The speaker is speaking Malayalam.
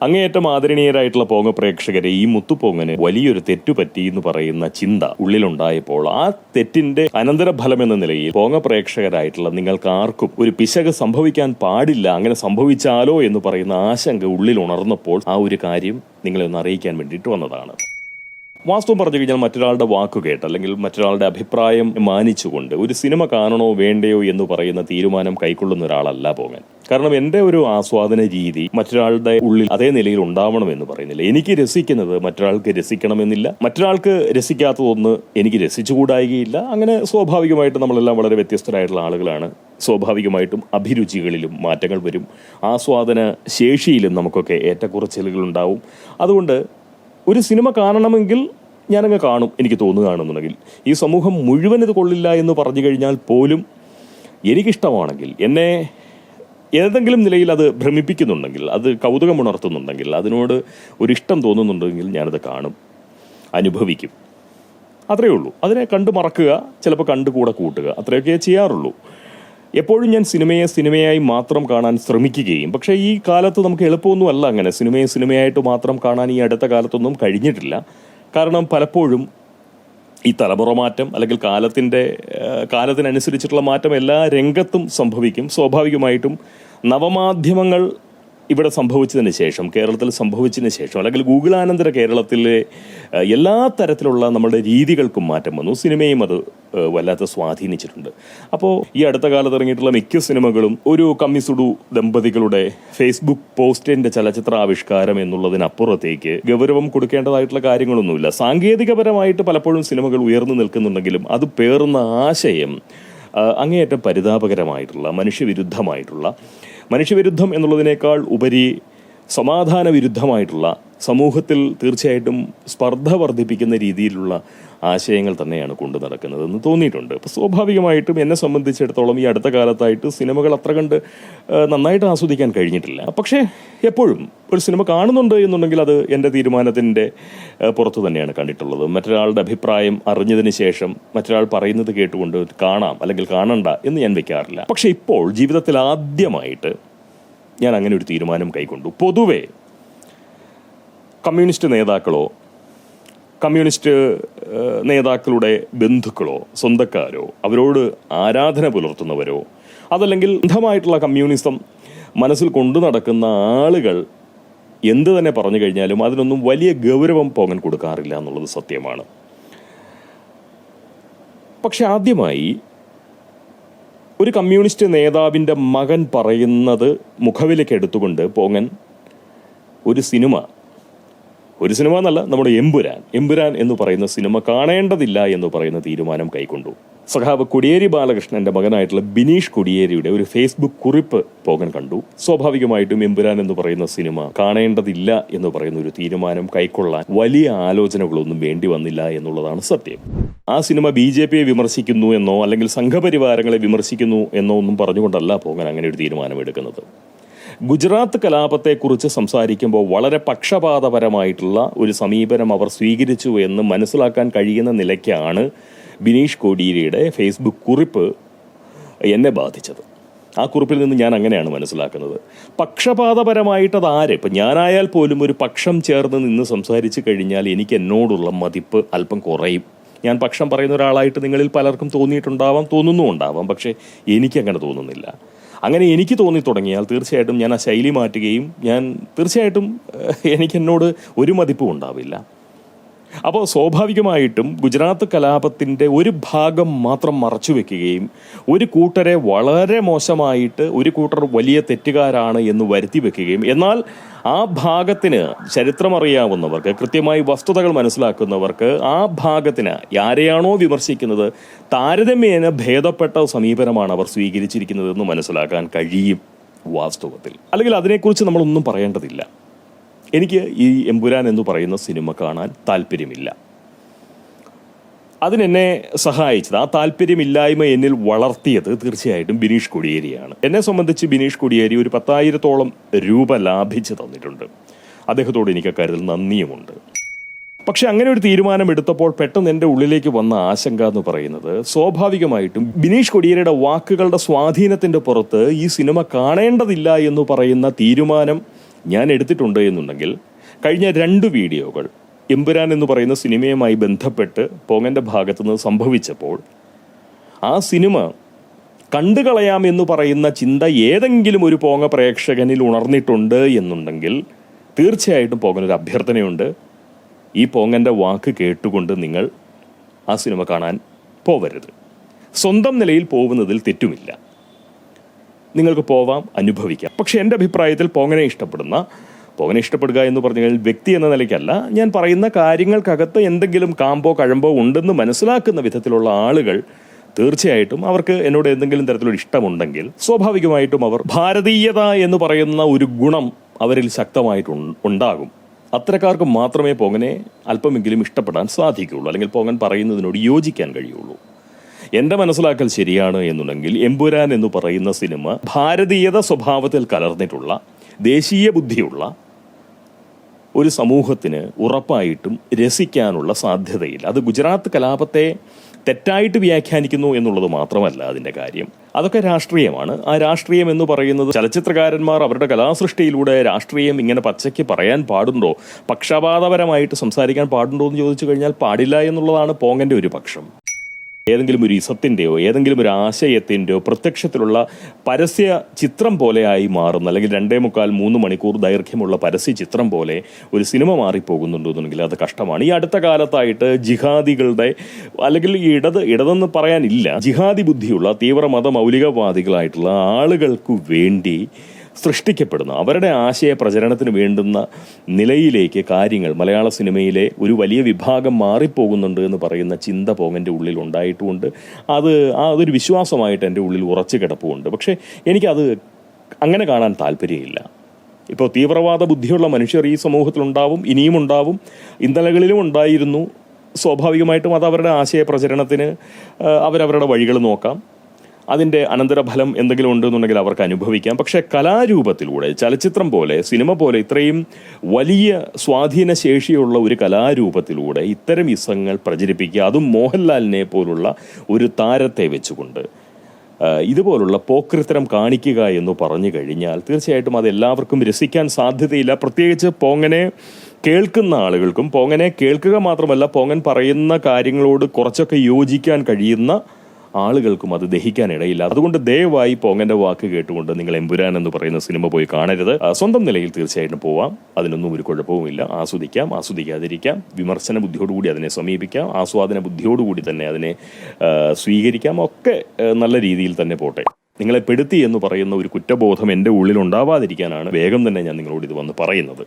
അങ്ങേയറ്റം ആദരണീയരായിട്ടുള്ള പോങ്ങ പ്രേക്ഷകരെ, ഈ മുത്തുപോങ്ങന് വലിയൊരു തെറ്റുപറ്റി എന്ന് പറയുന്ന ചിന്ത ഉള്ളിലുണ്ടായപ്പോൾ ആ തെറ്റിന്റെ അനന്തരഫലം എന്ന നിലയിൽ പോങ്ങ പ്രേക്ഷകരായിട്ടുള്ള നിങ്ങൾക്ക് ആർക്കും ഒരു പിശക് സംഭവിക്കാൻ പാടില്ല, അങ്ങനെ സംഭവിച്ചാലോ എന്ന് പറയുന്ന ആശങ്ക ഉള്ളിൽ ഉണർന്നപ്പോൾ ആ ഒരു കാര്യം നിങ്ങളെ ഒന്ന് അറിയിക്കാൻ വേണ്ടിയിട്ട് വന്നതാണ്. വാസ്തവം പറഞ്ഞു കഴിഞ്ഞാൽ മറ്റൊരാളുടെ വാക്കു കേട്ട് അല്ലെങ്കിൽ മറ്റൊരാളുടെ അഭിപ്രായം മാനിച്ചുകൊണ്ട് ഒരു സിനിമ കാണണോ വേണ്ടയോ എന്ന് പറയുന്ന തീരുമാനം കൈക്കൊള്ളുന്ന ഒരാളല്ല പോങ്ങൻ. കാരണം എൻ്റെ ഒരു ആസ്വാദന രീതി മറ്റൊരാളുടെ ഉള്ളിൽ അതേ നിലയിൽ ഉണ്ടാവണമെന്ന് പറയുന്നില്ല. എനിക്ക് രസിക്കുന്നത് മറ്റൊരാൾക്ക് രസിക്കണമെന്നില്ല, മറ്റൊരാൾക്ക് രസിക്കാത്തതൊന്ന് എനിക്ക് രസിച്ചുകൂടായികയില്ല. അങ്ങനെ സ്വാഭാവികമായിട്ടും നമ്മളെല്ലാം വളരെ വ്യത്യസ്തരായിട്ടുള്ള ആളുകളാണ്. സ്വാഭാവികമായിട്ടും അഭിരുചികളിലും മാറ്റങ്ങൾ വരും, ആസ്വാദന ശേഷിയിലും നമുക്കൊക്കെ ഏറ്റക്കുറച്ചിലുകൾ ഉണ്ടാവും. അതുകൊണ്ട് ഒരു സിനിമ കാണണമെങ്കിൽ ഞാനങ്ങ് കാണും, എനിക്ക് തോന്നുകയാണെന്നുണ്ടെങ്കിൽ. ഈ സമൂഹം മുഴുവൻ ഇത് കൊള്ളില്ല എന്ന് പറഞ്ഞു കഴിഞ്ഞാൽ പോലും എനിക്കിഷ്ടമാണെങ്കിൽ, എന്നെ ഏതെങ്കിലും നിലയിൽ അത് ഭ്രമിപ്പിക്കുന്നുണ്ടെങ്കിൽ, അത് കൗതുകമുണർത്തുന്നുണ്ടെങ്കിൽ, അതിനോട് ഒരിഷ്ടം തോന്നുന്നുണ്ടെങ്കിൽ ഞാനത് കാണും, അനുഭവിക്കും. അത്രയേ ഉള്ളൂ. അതിനെ കണ്ടു മറക്കുക, ചിലപ്പോൾ കണ്ടു കൂടെ കൂട്ടുക, അത്രയൊക്കെ ചെയ്യാറുള്ളൂ. എപ്പോഴും ഞാൻ സിനിമയായി മാത്രം കാണാൻ ശ്രമിക്കുകയും, പക്ഷേ ഈ കാലത്ത് നമുക്ക് എളുപ്പമൊന്നുമല്ല അങ്ങനെ സിനിമയായിട്ട് മാത്രം കാണാൻ ഈ അടുത്ത കാലത്തൊന്നും കഴിഞ്ഞിട്ടില്ല. കാരണം പലപ്പോഴും ഈ തലമുറ മാറ്റം അല്ലെങ്കിൽ കാലത്തിനനുസരിച്ചിട്ടുള്ള മാറ്റം എല്ലാ രംഗത്തും സംഭവിക്കും. സ്വാഭാവികമായിട്ടും നവമാധ്യമങ്ങൾ ഇവിടെ സംഭവിച്ചതിന് ശേഷം, കേരളത്തിൽ സംഭവിച്ചതിന് ശേഷം, അല്ലെങ്കിൽ ഗൂഗിളാനന്തര കേരളത്തിലെ എല്ലാ തരത്തിലുള്ള നമ്മുടെ രീതികൾക്കും മാറ്റം വന്നു. സിനിമയും അത് വല്ലാത്ത സ്വാധീനിച്ചിട്ടുണ്ട്. അപ്പോൾ ഈ അടുത്ത കാലത്ത് ഇറങ്ങിയിട്ടുള്ള മിക്ക സിനിമകളും ഒരു കമ്മിസുഡു ദമ്പതികളുടെ ഫേസ്ബുക്ക് പോസ്റ്റിന്റെ ചലച്ചിത്രാവിഷ്കാരം എന്നുള്ളതിനപ്പുറത്തേക്ക് ഗൗരവം കൊടുക്കേണ്ടതായിട്ടുള്ള കാര്യങ്ങളൊന്നുമില്ല. സാങ്കേതികപരമായിട്ട് പലപ്പോഴും സിനിമകൾ ഉയർന്നു നിൽക്കുന്നുണ്ടെങ്കിലും അത് പേറുന്ന ആശയം അങ്ങേയറ്റം പരിതാപകരമായിട്ടുള്ള, മനുഷ്യവിരുദ്ധം എന്നുള്ളതിനേക്കാൾ ഉപരി സമാധാന വിരുദ്ധമായിട്ടുള്ള, സമൂഹത്തിൽ തീർച്ചയായിട്ടും സ്പർദ്ധ വർദ്ധിപ്പിക്കുന്ന രീതിയിലുള്ള ആശയങ്ങൾ തന്നെയാണ് കൊണ്ടു നടക്കുന്നതെന്ന് തോന്നിയിട്ടുണ്ട്. അപ്പോൾ സ്വാഭാവികമായിട്ടും എന്നെ സംബന്ധിച്ചിടത്തോളം ഈ അടുത്ത കാലത്തായിട്ട് സിനിമകൾ അത്ര കണ്ട് നന്നായിട്ട് ആസ്വദിക്കാൻ കഴിഞ്ഞിട്ടില്ല. പക്ഷേ എപ്പോഴും ഒരു സിനിമ കാണുന്നുണ്ട് എന്നുണ്ടെങ്കിൽ അത് എൻ്റെ തീരുമാനത്തിൻ്റെ പുറത്ത് തന്നെയാണ് കണ്ടിട്ടുള്ളത്. മറ്റൊരാളുടെ അഭിപ്രായം അറിഞ്ഞതിന് ശേഷം മറ്റൊരാൾ പറയുന്നത് കേട്ടുകൊണ്ട് കാണാം അല്ലെങ്കിൽ കാണണ്ട എന്ന് ഞാൻ വെക്കാറില്ല. പക്ഷേ ഇപ്പോൾ ജീവിതത്തിൽ ആദ്യമായിട്ട് ഞാൻ അങ്ങനെ ഒരു തീരുമാനം കൈക്കൊണ്ടു. പൊതുവെ കമ്മ്യൂണിസ്റ്റ് നേതാക്കളോ കമ്മ്യൂണിസ്റ്റ് നേതാക്കളുടെ ബന്ധുക്കളോ സ്വന്തക്കാരോ അവരോട് ആരാധന പുലർത്തുന്നവരോ അതല്ലെങ്കിൽ അന്ധമായിട്ടുള്ള കമ്മ്യൂണിസം മനസ്സിൽ കൊണ്ടു നടക്കുന്ന ആളുകൾ എന്ത് തന്നെ പറഞ്ഞു കഴിഞ്ഞാലും അതിനൊന്നും വലിയ ഗൗരവം പോകാൻ കൊടുക്കാറില്ല എന്നുള്ളത് സത്യമാണ്. പക്ഷെ ആദ്യമായി ഒരു കമ്മ്യൂണിസ്റ്റ് നേതാവിൻ്റെ മകൻ പറയുന്നത് മുഖവിലേക്ക് എടുത്തുകൊണ്ട് പോങ്ങൻ ഒരു സിനിമ എന്നല്ല, നമ്മുടെ എമ്പുരാൻ എന്ന് പറയുന്ന സിനിമ കാണേണ്ടതില്ല എന്ന് പറയുന്ന തീരുമാനം കൈക്കൊണ്ടു. സഖാവ് കോടിയേരി ബാലകൃഷ്ണന്റെ മകനായിട്ടുള്ള ബിനീഷ് കോടിയേരിയുടെ ഒരു ഫേസ്ബുക്ക് കുറിപ്പ് പോകാൻ കണ്ടു. സ്വാഭാവികമായിട്ടും എമ്പുരാൻ എന്ന് പറയുന്ന സിനിമ കാണേണ്ടതില്ല എന്ന് പറയുന്ന ഒരു തീരുമാനം കൈക്കൊള്ളാൻ വലിയ ആലോചനകളൊന്നും വേണ്ടി വന്നില്ല എന്നുള്ളതാണ് സത്യം. ആ സിനിമ BJP വിമർശിക്കുന്നു എന്നോ അല്ലെങ്കിൽ സംഘപരിവാരങ്ങളെ വിമർശിക്കുന്നു എന്നോ ഒന്നും പറഞ്ഞുകൊണ്ടല്ല പോകാൻ അങ്ങനെ ഒരു തീരുമാനം എടുക്കുന്നത്. ഗുജറാത്ത് കലാപത്തെക്കുറിച്ച് സംസാരിക്കുമ്പോൾ വളരെ പക്ഷപാതപരമായിട്ടുള്ള ഒരു സമീപനം അവർ സ്വീകരിച്ചു എന്ന് മനസ്സിലാക്കാൻ കഴിയുന്ന നിലയ്ക്കാണ് ബിനീഷ് കോടിയേരിയുടെ ഫേസ്ബുക്ക് കുറിപ്പ് എന്നെ ബാധിച്ചത്. ആ കുറിപ്പിൽ നിന്ന് ഞാൻ അങ്ങനെയാണ് മനസ്സിലാക്കുന്നത്. പക്ഷപാതപരമായിട്ടത് ആര്, ഇപ്പം ഞാനായാൽ പോലും ഒരു പക്ഷം ചേർന്ന് നിന്ന് സംസാരിച്ചു കഴിഞ്ഞാൽ എനിക്ക് എന്നോടുള്ള മതിപ്പ് അല്പം കുറയും. ഞാൻ പക്ഷം പറയുന്ന ഒരാളായിട്ട് നിങ്ങളിൽ പലർക്കും തോന്നുന്നുണ്ടാവാം. പക്ഷേ എനിക്കങ്ങനെ തോന്നുന്നില്ല. അങ്ങനെ എനിക്ക് തോന്നി തുടങ്ങിയാൽ തീർച്ചയായിട്ടും ഞാൻ ആ ശൈലി മാറ്റുകയും തീർച്ചയായിട്ടും എനിക്ക് എന്നോട് ഒരു മതിപ്പും ഉണ്ടാവില്ല. അപ്പോൾ സ്വാഭാവികമായിട്ടും ഗുജറാത്ത് കലാപത്തിൻ്റെ ഒരു ഭാഗം മാത്രം മറച്ചു വെക്കുകയും ഒരു കൂട്ടരെ വളരെ മോശമായിട്ട് ഒരു കൂട്ടർ വലിയ തെറ്റുകാരാണ് എന്ന് വരുത്തി വെക്കുകയും, എന്നാൽ ആ ഭാഗത്തിന് ചരിത്രമറിയാവുന്നവർക്ക്, കൃത്യമായി വസ്തുതകൾ മനസ്സിലാക്കുന്നവർക്ക് ആ ഭാഗത്തിന് ആരെയാണോ വിമർശിക്കുന്നത് താരതമ്യേന ഭേദപ്പെട്ട സമീപനമാണ് അവർ സ്വീകരിച്ചിരിക്കുന്നതെന്ന് മനസ്സിലാക്കാൻ കഴിയും വാസ്തവത്തിൽ. അല്ലെങ്കിൽ അതിനെക്കുറിച്ച് നമ്മളൊന്നും പറയേണ്ടതില്ല. എനിക്ക് ഈ എമ്പുരാൻ എന്ന് പറയുന്ന സിനിമ കാണാൻ താല്പര്യമില്ല. അതിനെന്നെ സഹായിച്ചത്, ആ താല്പര്യമില്ലായ്മ എന്നിൽ വളർത്തിയത് തീർച്ചയായിട്ടും ബിനീഷ് കോടിയേരിയാണ്. എന്നെ സംബന്ധിച്ച് ബിനീഷ് കോടിയേരി ഒരു 10,000-ഓളം രൂപ ലാഭിച്ച് തന്നിട്ടുണ്ട്. അദ്ദേഹത്തോട് എനിക്ക് അക്കാര്യത്തിൽ നന്ദിയുമുണ്ട്. പക്ഷെ അങ്ങനെ ഒരു തീരുമാനം എടുത്തപ്പോൾ പെട്ടെന്ന് എൻ്റെ ഉള്ളിലേക്ക് വന്ന ആശങ്ക എന്ന് പറയുന്നത്, സ്വാഭാവികമായിട്ടും ബിനീഷ് കോടിയേരിയുടെ വാക്കുകളുടെ സ്വാധീനത്തിൻ്റെ പുറത്ത് ഈ സിനിമ കാണേണ്ടതില്ല എന്ന് പറയുന്ന തീരുമാനം ഞാൻ എടുത്തിട്ടുണ്ട് എന്നുണ്ടെങ്കിൽ കഴിഞ്ഞ 2 വീഡിയോകൾ എമ്പുരാൻ എന്ന് പറയുന്ന സിനിമയുമായി ബന്ധപ്പെട്ട് പോങ്ങൻ്റെ ഭാഗത്തുനിന്ന് സംഭവിച്ചപ്പോൾ ആ സിനിമ കണ്ടുകളയാം എന്ന് പറയുന്ന ചിന്ത ഏതെങ്കിലും ഒരു പോങ്ങ പ്രേക്ഷകനിൽ ഉണർന്നിട്ടുണ്ട് എന്നുണ്ടെങ്കിൽ തീർച്ചയായിട്ടും പോങ്ങനൊരു അഭ്യർത്ഥനയുണ്ട്. ഈ പോങ്ങൻ്റെ വാക്ക് കേട്ടുകൊണ്ട് നിങ്ങൾ ആ സിനിമ കാണാൻ പോവരുത്. സ്വന്തം നിലയിൽ പോകുന്നതിൽ തെറ്റുമില്ല, നിങ്ങൾക്ക് പോവാം, അനുഭവിക്കാം. പക്ഷെ എൻ്റെ അഭിപ്രായത്തിൽ പോങ്ങനെ ഇഷ്ടപ്പെടുക എന്ന് പറഞ്ഞു കഴിഞ്ഞാൽ വ്യക്തി എന്ന നിലയ്ക്കല്ല, ഞാൻ പറയുന്ന കാര്യങ്ങൾക്കകത്ത് എന്തെങ്കിലും കാമ്പോ കഴമ്പോ ഉണ്ടെന്ന് മനസ്സിലാക്കുന്ന വിധത്തിലുള്ള ആളുകൾ തീർച്ചയായിട്ടും അവർക്ക് എന്നോട് എന്തെങ്കിലും തരത്തിലൊരു ഇഷ്ടമുണ്ടെങ്കിൽ സ്വാഭാവികമായിട്ടും അവർ ഭാരതീയത എന്ന് പറയുന്ന ഒരു ഗുണം അവരിൽ ശക്തമായിട്ടുണ്ടാകും. അത്തരക്കാർക്ക് മാത്രമേ പോങ്ങനെ അല്പമെങ്കിലും ഇഷ്ടപ്പെടാൻ സാധിക്കുകയുള്ളൂ, അല്ലെങ്കിൽ പോങ്ങൻ പറയുന്നതിനോട് യോജിക്കാൻ കഴിയുള്ളൂ. എൻ്റെ മനസ്സിലാക്കൽ ശരിയാണ് എന്നുണ്ടെങ്കിൽ എമ്പുരാൻ എന്ന് പറയുന്ന സിനിമ ഭാരതീയത സ്വഭാവത്തിൽ കലർന്നിട്ടുള്ള ദേശീയ ബുദ്ധിയുള്ള ഒരു സമൂഹത്തിന് ഉറപ്പായിട്ടും രസിക്കാനുള്ള സാധ്യതയില്ല. അത് ഗുജറാത്ത് കലാപത്തെ തെറ്റായിട്ട് വ്യാഖ്യാനിക്കുന്നു എന്നുള്ളത് മാത്രമല്ല അതിൻ്റെ കാര്യം. അതൊക്കെ രാഷ്ട്രീയമാണ്. ആ രാഷ്ട്രീയം എന്ന് പറയുന്നത് ചലച്ചിത്രകാരന്മാർ അവരുടെ കലാസൃഷ്ടിയിലൂടെ രാഷ്ട്രീയം ഇങ്ങനെ പച്ചയ്ക്ക് പറയാൻ പാടുണ്ടോ, പക്ഷപാതപരമായിട്ട് സംസാരിക്കാൻ പാടുണ്ടോ എന്ന് ചോദിച്ചു കഴിഞ്ഞാൽ പാടില്ല എന്നുള്ളതാണ് പോങ്ങൻ്റെ ഒരു പക്ഷം. ഏതെങ്കിലും ഒരു ഇസത്തിൻ്റെയോ ഏതെങ്കിലും ഒരു ആശയത്തിൻ്റെയോ പ്രത്യക്ഷത്തിലുള്ള പരസ്യ ചിത്രം പോലെയായി മാറുന്ന, അല്ലെങ്കിൽ 2.25-3 മണിക്കൂർ ദൈർഘ്യമുള്ള പരസ്യ ചിത്രം പോലെ ഒരു സിനിമ മാറിപ്പോകുന്നുണ്ടെന്നുണ്ടെങ്കിൽ അത് കഷ്ടമാണ്. ഈ അടുത്ത കാലത്തായിട്ട് ജിഹാദികളുടെ, അല്ലെങ്കിൽ ഇടതെന്ന് പറയാനില്ല, ജിഹാദി ബുദ്ധിയുള്ള തീവ്ര മതമൗലികവാദികളായിട്ടുള്ള ആളുകൾക്ക് വേണ്ടി സൃഷ്ടിക്കപ്പെടുന്ന, അവരുടെ ആശയ പ്രചരണത്തിന് വേണ്ടുന്ന നിലയിലേക്ക് കാര്യങ്ങൾ മലയാള സിനിമയിലെ ഒരു വലിയ വിഭാഗം മാറിപ്പോകുന്നുണ്ട് എന്ന് പറയുന്ന ചിന്ത പോങ്ങൻ്റെ ഉള്ളിൽ ഉണ്ടായിട്ടുമുണ്ട്. അതൊരു വിശ്വാസമായിട്ട് എൻ്റെ ഉള്ളിൽ ഉറച്ചു കിടപ്പുമുണ്ട്. പക്ഷേ എനിക്കത് അങ്ങനെ കാണാൻ താല്പര്യമില്ല. ഇപ്പോൾ തീവ്രവാദ ബുദ്ധിയുള്ള മനുഷ്യർ ഈ സമൂഹത്തിലുണ്ടാവും, ഇനിയും ഉണ്ടാവും, ഇന്നലകളിലും ഉണ്ടായിരുന്നു. സ്വാഭാവികമായിട്ടും അത് അവരുടെ ആശയ പ്രചരണത്തിന് അവരവരുടെ വഴികൾ നോക്കാം. അതിൻ്റെ അനന്തരഫലം എന്തെങ്കിലും ഉണ്ടെന്നുണ്ടെങ്കിൽ അവർക്ക് അനുഭവിക്കാം. പക്ഷേ കലാരൂപത്തിലൂടെ, ചലച്ചിത്രം പോലെ, സിനിമ പോലെ ഇത്രയും വലിയ സ്വാധീന ശേഷിയുള്ള ഒരു കലാരൂപത്തിലൂടെ ഇത്തരം ഇസങ്ങൾ പ്രചരിപ്പിക്കുക, അതും മോഹൻലാലിനെ പോലുള്ള ഒരു താരത്തെ വെച്ചുകൊണ്ട് ഇതുപോലുള്ള പോക്രിത്തരം കാണിക്കുക എന്ന് പറഞ്ഞു കഴിഞ്ഞാൽ തീർച്ചയായിട്ടും അത് എല്ലാവർക്കും രസിക്കാൻ സാധ്യതയില്ല. പ്രത്യേകിച്ച് പോങ്ങനെ കേൾക്കുന്ന ആളുകൾക്കും, പോങ്ങനെ കേൾക്കുക മാത്രമല്ല പോങ്ങൻ പറയുന്ന കാര്യങ്ങളോട് കുറച്ചൊക്കെ യോജിക്കാൻ കഴിയുന്ന ആളുകൾക്കും അത് ദഹിക്കാനിടയില്ല. അതുകൊണ്ട് ദയവായി പോങ്ങൻ്റെ വാക്ക് കേട്ടുകൊണ്ട് നിങ്ങൾ എമ്പുരാൻ എന്ന് പറയുന്ന സിനിമ പോയി കാണരുത്. സ്വന്തം നിലയിൽ തീർച്ചയായിട്ടും പോവാം, അതിനൊന്നും ഒരു കുഴപ്പവുമില്ല. ആസ്വദിക്കാം, ആസ്വദിക്കാതിരിക്കാം, വിമർശന ബുദ്ധിയോടുകൂടി അതിനെ സമീപിക്കാം, ആസ്വാദന ബുദ്ധിയോടുകൂടി തന്നെ അതിനെ സ്വീകരിക്കാം. ഒക്കെ നല്ല രീതിയിൽ തന്നെ പോട്ടെ. നിങ്ങളെ പെടുത്തി എന്ന് പറയുന്ന ഒരു കുറ്റബോധം എൻ്റെ ഉള്ളിൽ ഉണ്ടാവാതിരിക്കാനാണ് വേഗം തന്നെ ഞാൻ നിങ്ങളോട് ഇത് വന്ന് പറയുന്നത്.